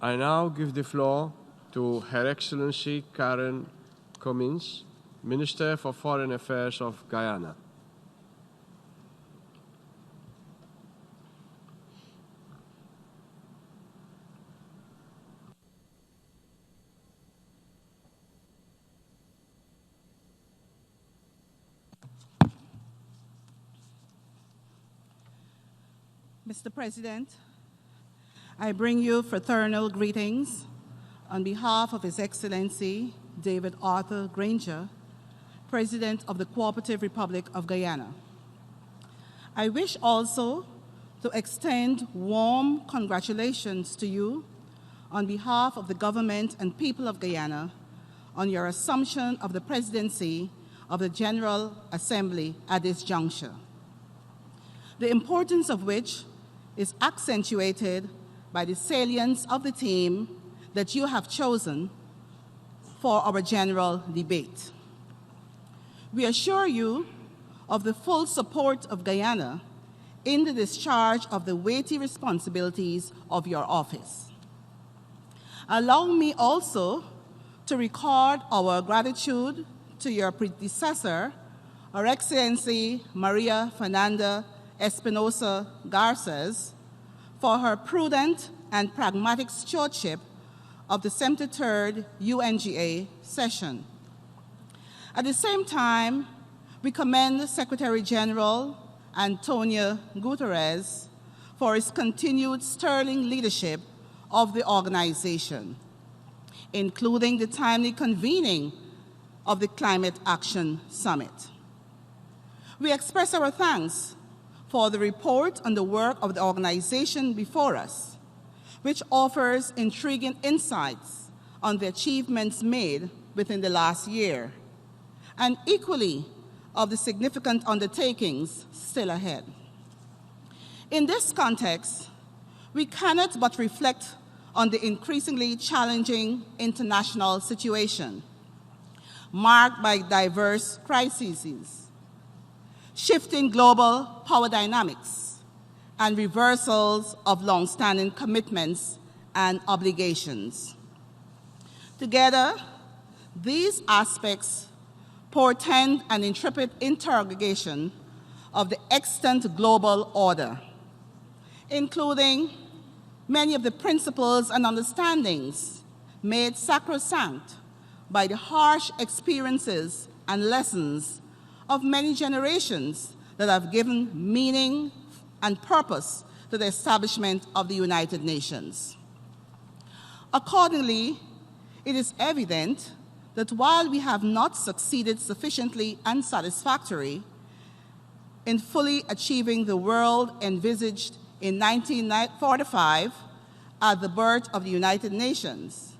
I now give the floor to Her Excellency Karen Cummings, Minister for Foreign Affairs of Guyana. Mr. President, I bring you fraternal greetings on behalf of His Excellency David Arthur Granger, President of the Cooperative Republic of Guyana. I wish also to extend warm congratulations to you on behalf of the government and people of Guyana on your assumption of the presidency of the General Assembly at this juncture, the importance of which is accentuated by the salience of the theme that you have chosen for our general debate. We assure you of the full support of Guyana in the discharge of the weighty responsibilities of your office. Allow me also to record our gratitude to your predecessor, Her Excellency Maria Fernanda Espinosa Garces, for her prudent and pragmatic stewardship of the 73rd UNGA session. At the same time, we commend Secretary General Antonio Guterres for his continued sterling leadership of the organization, including the timely convening of the Climate Action Summit. We express our thanks for the report on the work of the organization before us, which offers intriguing insights on the achievements made within the last year, and equally of the significant undertakings still ahead. In this context, we cannot but reflect on the increasingly challenging international situation, marked by diverse crises, shifting global power dynamics, and reversals of long-standing commitments and obligations. Together, these aspects portend an intrepid interrogation of the extant global order, including many of the principles and understandings made sacrosanct by the harsh experiences and lessons of many generations that have given meaning and purpose to the establishment of the United Nations. Accordingly, it is evident that while we have not succeeded sufficiently and satisfactorily in fully achieving the world envisaged in 1945 at the birth of the United Nations,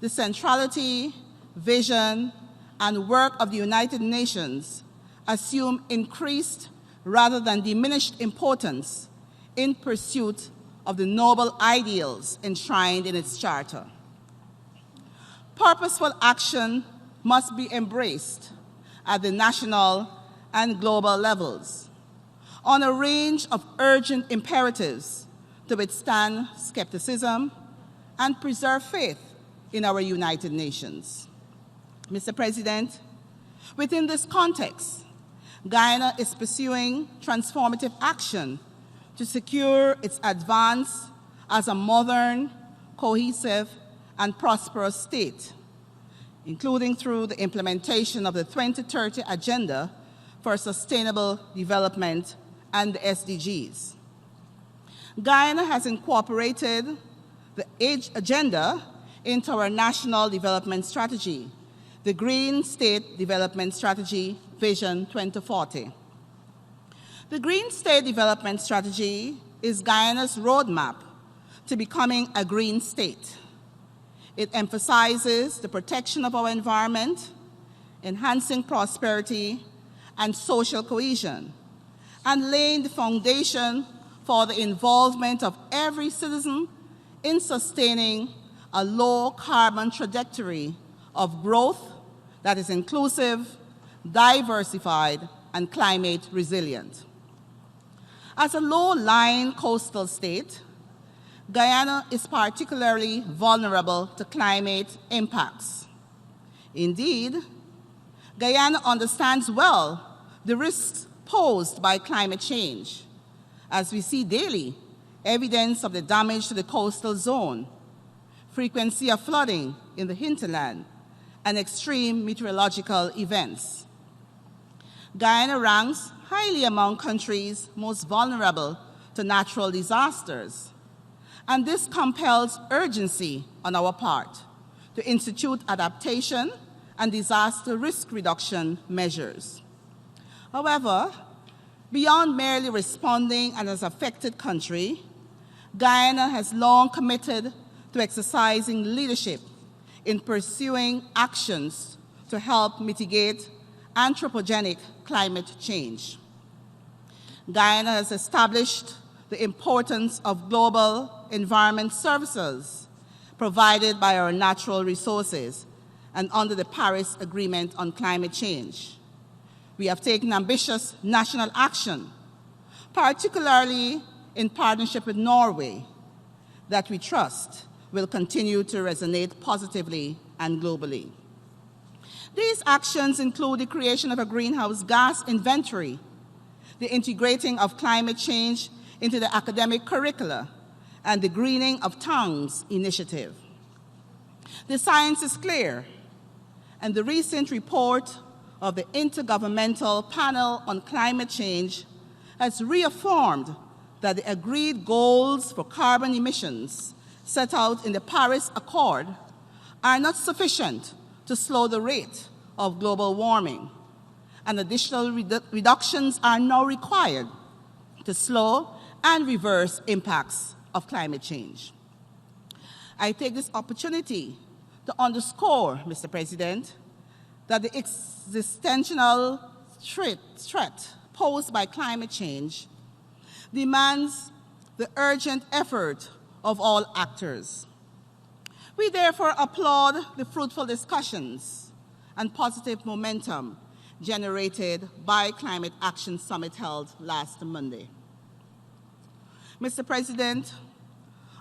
the centrality, vision, and work of the United Nations assume increased rather than diminished importance in pursuit of the noble ideals enshrined in its charter. Purposeful action must be embraced at the national and global levels on a range of urgent imperatives to withstand skepticism and preserve faith in our United Nations. Mr. President, within this context, Guyana is pursuing transformative action to secure its advance as a modern, cohesive, and prosperous state, including through the implementation of the 2030 Agenda for Sustainable Development and the SDGs. Guyana has incorporated the Age Agenda into our National Development Strategy, the Green State Development Strategy, Vision 2040. The Green State Development Strategy is Guyana's roadmap to becoming a green state. It emphasizes the protection of our environment, enhancing prosperity and social cohesion, and laying the foundation for the involvement of every citizen in sustaining a low-carbon trajectory of growth that is inclusive, diversified, and climate resilient. As a low-lying coastal state, Guyana is particularly vulnerable to climate impacts. Indeed, Guyana understands well the risks posed by climate change, as we see daily evidence of the damage to the coastal zone, frequency of flooding in the hinterland, and extreme meteorological events. Guyana ranks highly among countries most vulnerable to natural disasters, and this compels urgency on our part to institute adaptation and disaster risk reduction measures. However, beyond merely responding as an affected country, Guyana has long committed to exercising leadership in pursuing actions to help mitigate anthropogenic climate change. Guyana has established the importance of global environment services provided by our natural resources and under the Paris Agreement on Climate Change. We have taken ambitious national action, particularly in partnership with Norway, that we trust will continue to resonate positively and globally. These actions include the creation of a greenhouse gas inventory, the integrating of climate change into the academic curricula, and the Greening of Tongues initiative. The science is clear, and the recent report of the Intergovernmental Panel on Climate Change has reaffirmed that the agreed goals for carbon emissions set out in the Paris Accord are not sufficient to slow the rate of global warming, and additional reductions are now required to slow and reverse impacts of climate change. I take this opportunity to underscore, Mr. President, that the existential threat posed by climate change demands the urgent effort of all actors. We therefore applaud the fruitful discussions and positive momentum generated by Climate Action Summit held last Monday. Mr. President,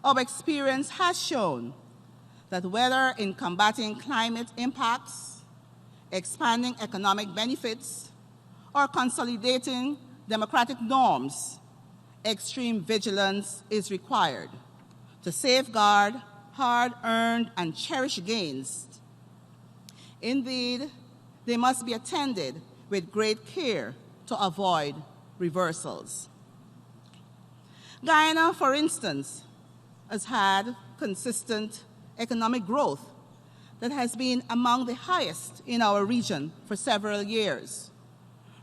our experience has shown that whether in combating climate impacts, expanding economic benefits, or consolidating democratic norms, extreme vigilance is required to safeguard hard-earned and cherished gains. Indeed, they must be attended with great care to avoid reversals. Guyana, for instance, has had consistent economic growth that has been among the highest in our region for several years,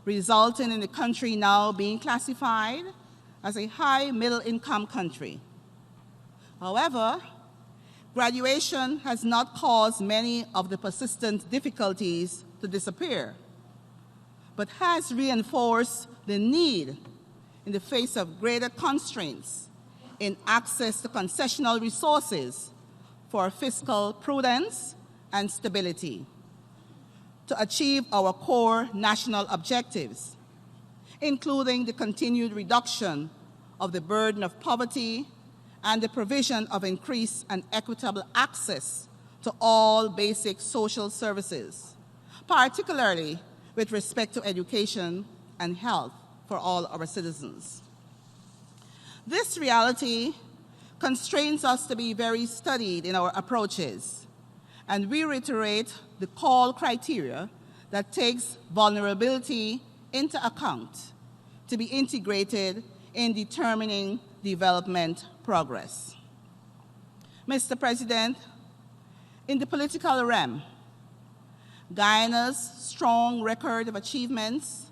resulting in the country now being classified as a high middle-income country. However, graduation has not caused many of the persistent difficulties to disappear, but has reinforced the need in the face of greater constraints in access to concessional resources for fiscal prudence and stability to achieve our core national objectives, including the continued reduction of the burden of poverty and the provision of increased and equitable access to all basic social services, particularly with respect to education and health for all our citizens. This reality constrains us to be very studied in our approaches, and we reiterate the call criteria that takes vulnerability into account to be integrated in determining development progress. Mr. President, in the political realm, Guyana's strong record of achievements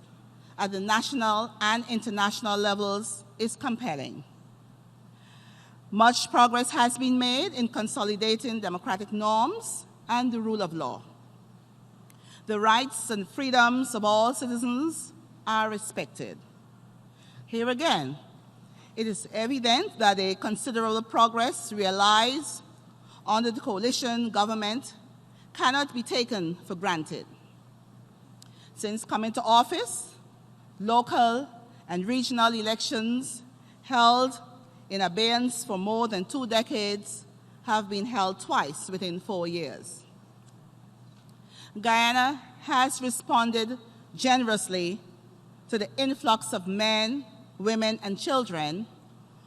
at the national and international levels is compelling. Much progress has been made in consolidating democratic norms and the rule of law. The rights and freedoms of all citizens are respected. Here again, it is evident that a considerable progress realized under the coalition government cannot be taken for granted. Since coming to office, local and regional elections held in abeyance for more than 2 decades, have been held twice within 4 years. Guyana has responded generously to the influx of men, women, and children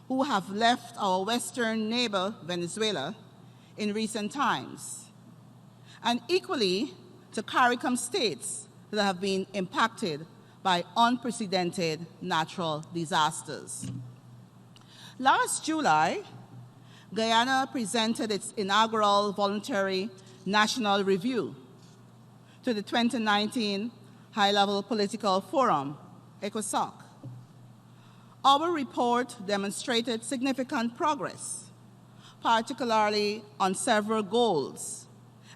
who have left our western neighbor, Venezuela, in recent times, and equally to CARICOM states that have been impacted by unprecedented natural disasters. Last July, Guyana presented its inaugural voluntary national review to the 2019 High-Level Political Forum, ECOSOC. Our report demonstrated significant progress, particularly on several goals,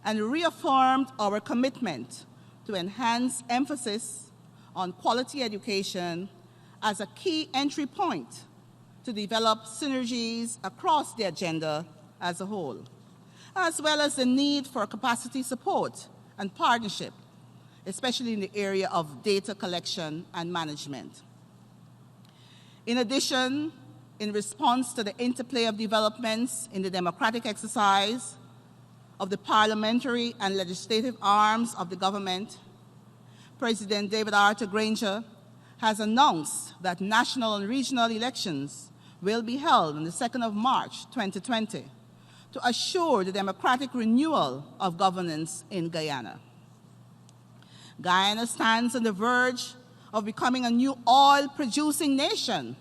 and reaffirmed our commitment to enhance emphasis on quality education as a key entry point to develop synergies across the agenda as a whole, as well as the need for capacity support and partnership, especially in the area of data collection and management. In addition, in response to the interplay of developments in the democratic exercise of the parliamentary and legislative arms of the government, President David Arthur Granger has announced that national and regional elections will be held on the 2nd of March 2020 to assure the democratic renewal of governance in Guyana. Guyana stands on the verge of becoming a new oil-producing nation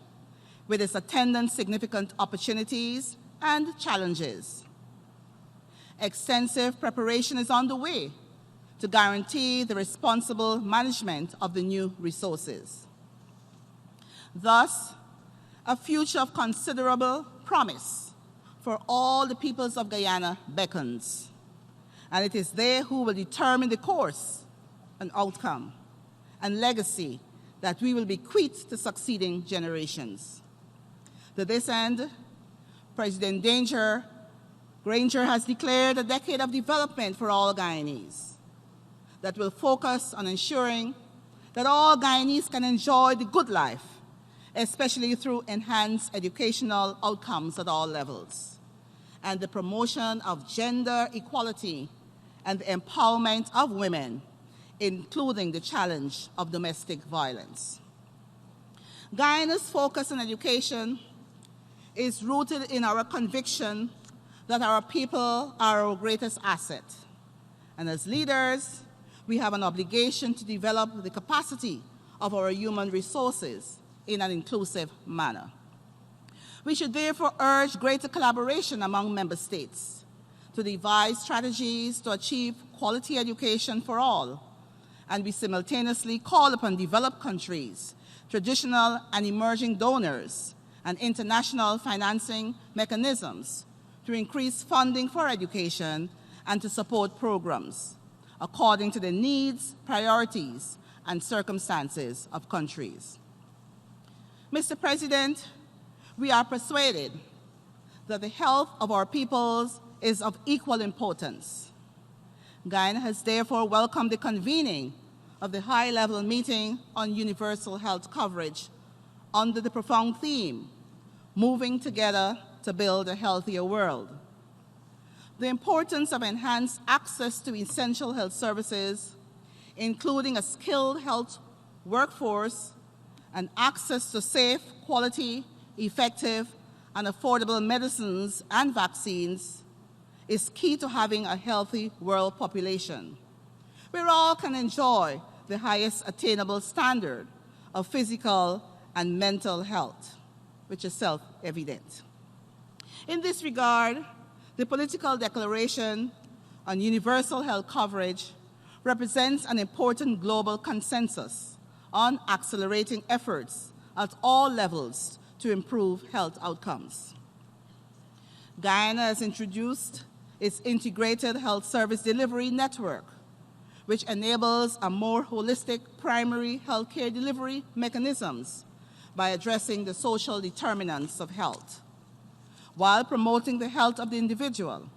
with its attendant significant opportunities and challenges. Extensive preparation is underway to guarantee the responsible management of the new resources. Thus, a future of considerable promise for all the peoples of Guyana beckons, and it is they who will determine the course and outcome and legacy that we will bequeath to succeeding generations. To this end, President Granger has declared a decade of development for all Guyanese that will focus on ensuring that all Guyanese can enjoy the good life, especially through enhanced educational outcomes at all levels, and the promotion of gender equality and the empowerment of women, including the challenge of domestic violence. Guyana's focus on education is rooted in our conviction that our people are our greatest asset, and as leaders, we have an obligation to develop the capacity of our human resources in an inclusive manner. We should therefore urge greater collaboration among member states to devise strategies to achieve quality education for all, and we simultaneously call upon developed countries, traditional and emerging donors, and international financing mechanisms to increase funding for education and to support programs according to the needs, priorities, and circumstances of countries. Mr. President, we are persuaded that the health of our peoples is of equal importance. Guyana has therefore welcomed the convening of the high-level meeting on universal health coverage under the profound theme, Moving Together to Build a Healthier World. The importance of enhanced access to essential health services, including a skilled health workforce and access to safe, quality, effective, and affordable medicines and vaccines, is key to having a healthy world population, where all can enjoy the highest attainable standard of physical and mental health, which is self-evident. In this regard, the political declaration on universal health coverage represents an important global consensus on accelerating efforts at all levels to improve health outcomes. Guyana has introduced its integrated health service delivery network, which enables a more holistic primary health care delivery mechanisms by addressing the social determinants of health, while promoting the health of the individual.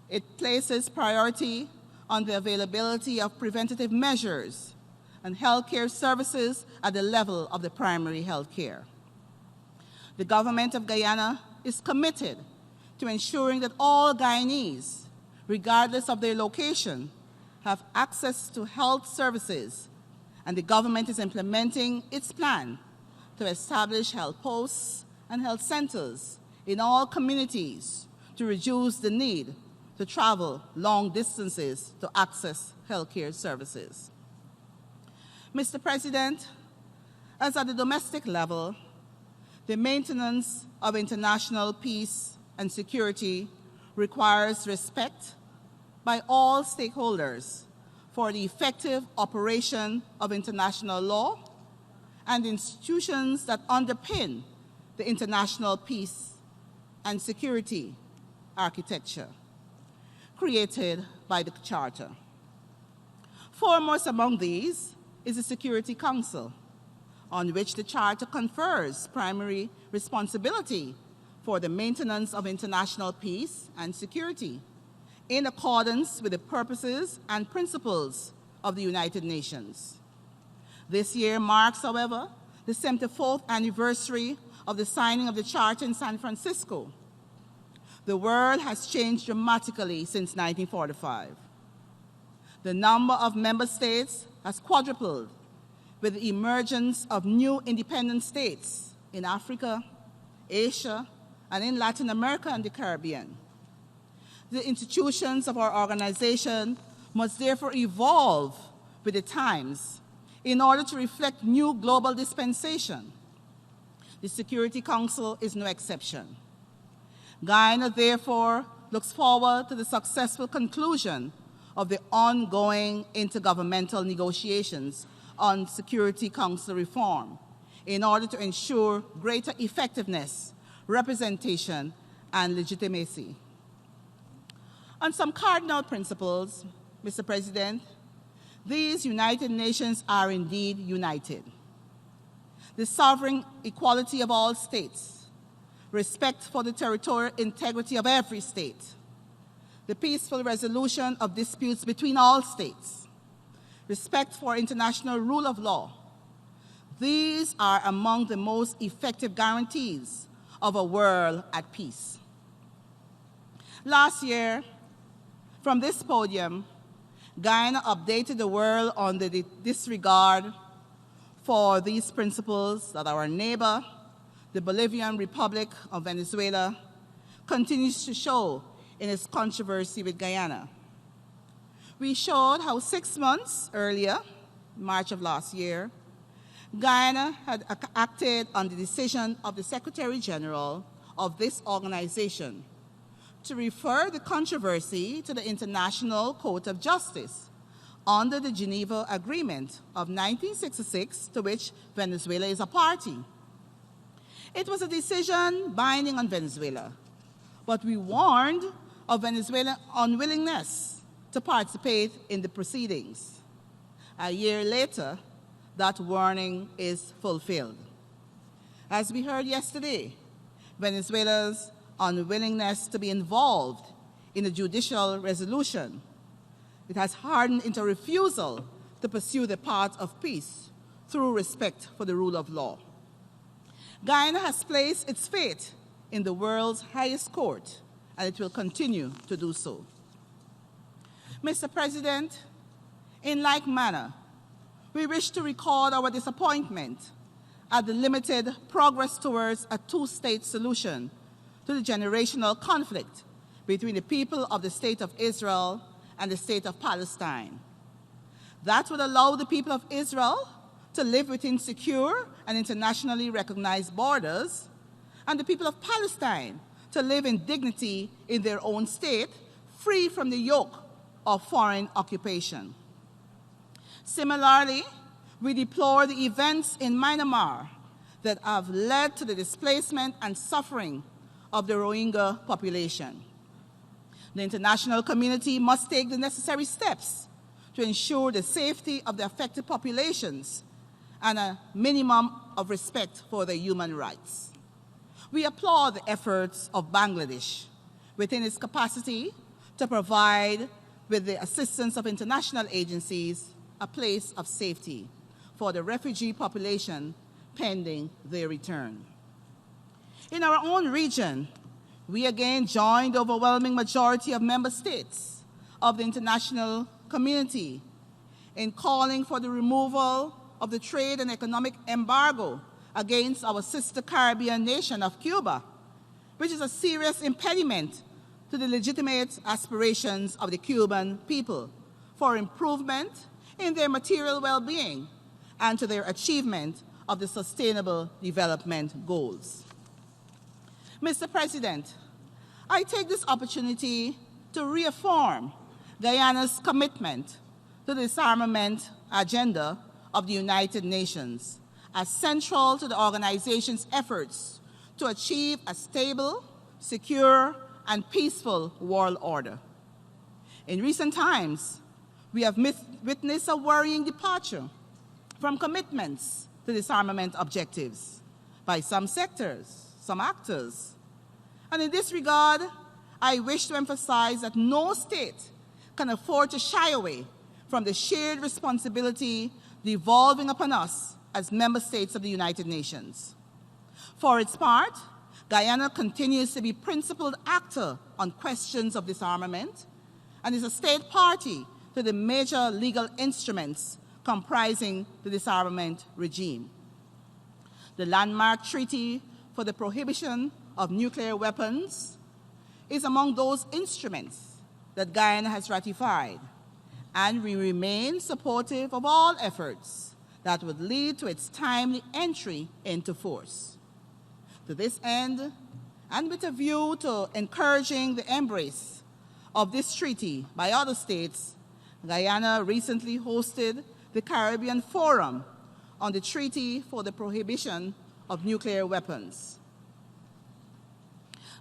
It places priority on the availability of preventative measures and health care services at the level of the primary health care. The government of Guyana is committed to ensuring that all Guyanese, regardless of their location, have access to health services, and the government is implementing its plan to establish health posts and health centers in all communities to reduce the need to travel long distances to access healthcare services. Mr. President, as at the domestic level, the maintenance of international peace and security requires respect by all stakeholders for the effective operation of international law and institutions that underpin the international peace and security architecture created by the Charter. Foremost among these is the Security Council, on which the Charter confers primary responsibility for the maintenance of international peace and security in accordance with the purposes and principles of the United Nations. This year marks, however, the 74th anniversary of the signing of the Charter in San Francisco. The world has changed dramatically since 1945. The number of member states has quadrupled with the emergence of new independent states in Africa, Asia, and in Latin America and the Caribbean. The institutions of our organization must therefore evolve with the times in order to reflect new global dispensation. The Security Council is no exception. Guyana, therefore, looks forward to the successful conclusion of the ongoing intergovernmental negotiations on Security Council reform in order to ensure greater effectiveness, representation, and legitimacy. On some cardinal principles, Mr. President, these United Nations are indeed united. The sovereign equality of all states, respect for the territorial integrity of every state, the peaceful resolution of disputes between all states, respect for international rule of law. These are among the most effective guarantees of a world at peace. Last year, from this podium, Guyana updated the world on the disregard for these principles that our neighbor, the Bolivarian Republic of Venezuela, continues to show in its controversy with Guyana. We showed how 6 months earlier, March of last year, Guyana had acted on the decision of the Secretary General of this organization to refer the controversy to the International Court of Justice under the Geneva Agreement of 1966, to which Venezuela is a party. It was a decision binding on Venezuela, but we warned of Venezuela's unwillingness to participate in the proceedings. A year later, that warning is fulfilled. As we heard yesterday, Venezuela's unwillingness to be involved in a judicial resolution, it has hardened into refusal to pursue the path of peace through respect for the rule of law. Guyana has placed its fate in the world's highest court, and it will continue to do so. Mr. President, in like manner, we wish to record our disappointment at the limited progress towards a two-state solution to the generational conflict between the people of the State of Israel and the State of Palestine. That would allow the people of Israel to live within secure and internationally recognized borders, and the people of Palestine to live in dignity in their own state, free from the yoke of foreign occupation. Similarly, we deplore the events in Myanmar that have led to the displacement and suffering of the Rohingya population. The international community must take the necessary steps to ensure the safety of the affected populations and a minimum of respect for their human rights. We applaud the efforts of Bangladesh within its capacity to provide, with the assistance of international agencies, a place of safety for the refugee population pending their return. In our own region, we again joined the overwhelming majority of member states of the international community in calling for the removal of the trade and economic embargo against our sister Caribbean nation of Cuba, which is a serious impediment to the legitimate aspirations of the Cuban people for improvement in their material well-being and to their achievement of the Sustainable Development Goals. Mr. President, I take this opportunity to reaffirm Guyana's commitment to the disarmament agenda of the United Nations as central to the organization's efforts to achieve a stable, secure, and peaceful world order. In recent times, we have witnessed a worrying departure from commitments to disarmament objectives by some sectors, some actors. And in this regard, I wish to emphasize that no state can afford to shy away from the shared responsibility devolving upon us as member states of the United Nations. For its part, Guyana continues to be principled actor on questions of disarmament and is a state party to the major legal instruments comprising the disarmament regime. The landmark Treaty for the Prohibition of Nuclear Weapons is among those instruments that Guyana has ratified, and we remain supportive of all efforts that would lead to its timely entry into force. To this end, and with a view to encouraging the embrace of this treaty by other states, Guyana recently hosted the Caribbean Forum on the Treaty for the Prohibition of Nuclear Weapons.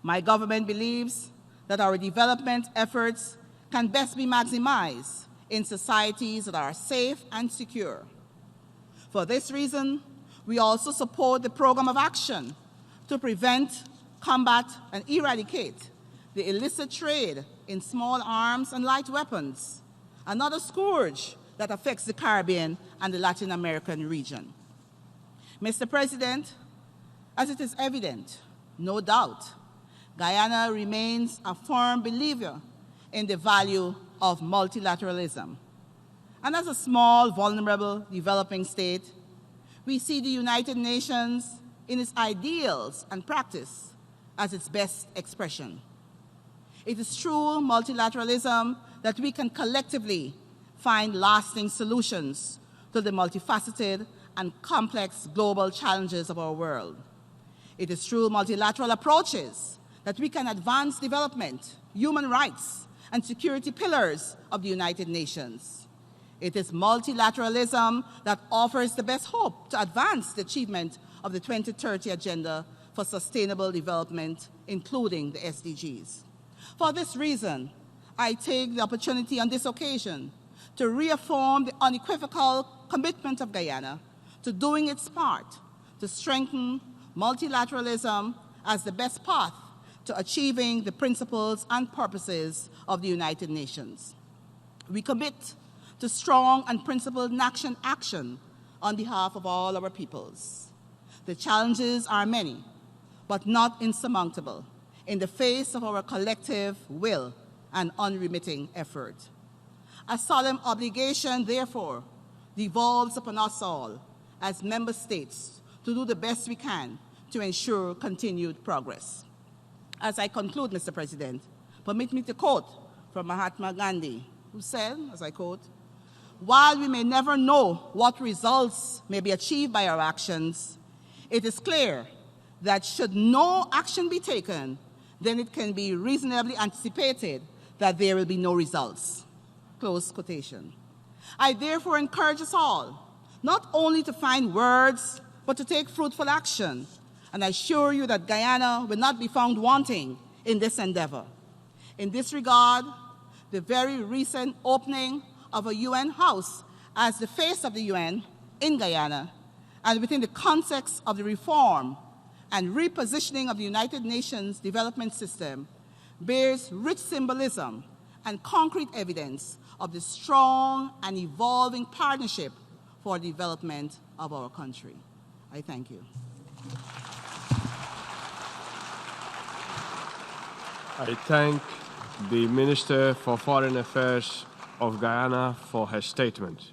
My government believes that our development efforts can best be maximized in societies that are safe and secure. For this reason, we also support the program of action to prevent, combat, and eradicate the illicit trade in small arms and light weapons, another scourge that affects the Caribbean and the Latin American region. Mr. President, as it is evident, no doubt, Guyana remains a firm believer in the value of multilateralism. And as a small, vulnerable, developing state, we see the United Nations in its ideals and practice as its best expression. It is through multilateralism that we can collectively find lasting solutions to the multifaceted and complex global challenges of our world. It is through multilateral approaches that we can advance development, human rights, and security pillars of the United Nations. It is multilateralism that offers the best hope to advance the achievement of the 2030 Agenda for Sustainable Development, including the SDGs. For this reason, I take the opportunity on this occasion to reaffirm the unequivocal commitment of Guyana to doing its part to strengthen multilateralism as the best path to achieving the principles and purposes of the United Nations. We commit to strong and principled action on behalf of all our peoples. The challenges are many, but not insurmountable, in the face of our collective will and unremitting effort. A solemn obligation, therefore, devolves upon us all as member states to do the best we can to ensure continued progress. As I conclude, Mr. President, permit me to quote from Mahatma Gandhi, who said, as I quote, "While we may never know what results may be achieved by our actions, it is clear that should no action be taken, then it can be reasonably anticipated that there will be no results." Close quotation. I therefore encourage us all not only to find words, but to take fruitful action. And I assure you that Guyana will not be found wanting in this endeavor. In this regard, the very recent opening of a UN house as the face of the UN in Guyana, and within the context of the reform and repositioning of the United Nations development system, bears rich symbolism and concrete evidence of the strong and evolving partnership for the development of our country. I thank you. I thank the Minister for Foreign Affairs of Guyana for her statement.